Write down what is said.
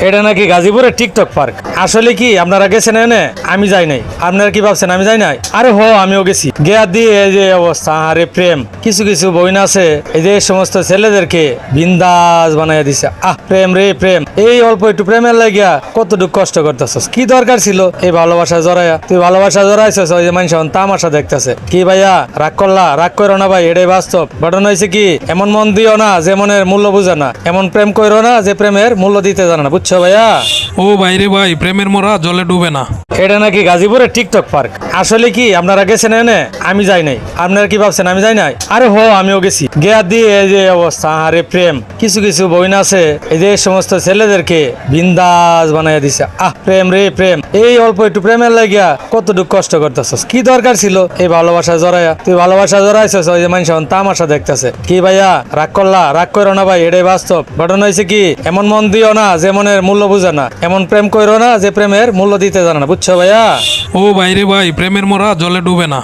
এটা নাকি গাজীপুরের টিকটক পার্ক। আসলে কি আপনারা গেছেন এনে? আমি যাই নাই। আপনারা কি ভাবছেন আমি যাই নাই? আরে হো, আমিও গেছি। গিয়া দিয়ে এই যে অবস্থা, আরে প্রেম। কিছু কিছু বইন আছে এই যে সমস্ত ছেলেদেরকে বিন্দাস বানাইয়া দিছে। প্রেম রে প্রেম, এই অল্প একটু প্রেমের লাগিয়া কতটুকু কষ্ট করতেছস? কি দরকার ছিল এই ভালোবাসা জড়াইয়া? তুই ভালোবাসা জড়াইছস ওই যে মানুষ তামাশা দেখতেছে। কি ভাইয়া রাগ করলা? রাগ করো না ভাই, এটাই বাস্তব। ঘটনা হয়েছে কি, এমন মন দিও না যে মনের মূল্য বুঝে না, এমন প্রেম করো না যে প্রেমের মূল্য দিতে জানে না, বুঝছো ভাইয়া? ও ভাইরে ভাই, প্রেমের মোরা জলে ডুবে না। এটা নাকি গাজীপুরের টিকটক পার্ক। আসলে কি আপনারা গেছেন এনে? আমি যাই নাই। আপনারা কি ভাবছেন আমি যাই নাই? আরে হো, আমিও গেছি। গিয়া দিয়ে এই যে অবস্থা, আরে প্রেম। কিছু কিছু বইন আছে এই যে সমস্ত ছেলেদেরকে বিন্দাস বানাইয়া দিছে। প্রেম রে প্রেম, এই অল্প একটু প্রেমের লাগিয়া কতটুকু কষ্ট করতেছস? কি দরকার ছিল এই ভালোবাসা জড়াইয়া? তুই ভালোবাসা জড়াইছস ওই যে মানুষ তামাশা দেখতেছে। কি ভাইয়া রাগ করলা? রাগ করো না ভাই, এটাই বাস্তব। ঘটনা হয়েছে কি, এমন মন দিও না যে মনের মূল্য বুঝে না, এমন প্রেম করো না যে প্রেমের মূল্য দিতে জানে না, বুঝছো ভাইয়া? ও ভাইরে ভাই, প্রেমের মোরা জলে ডুবে না।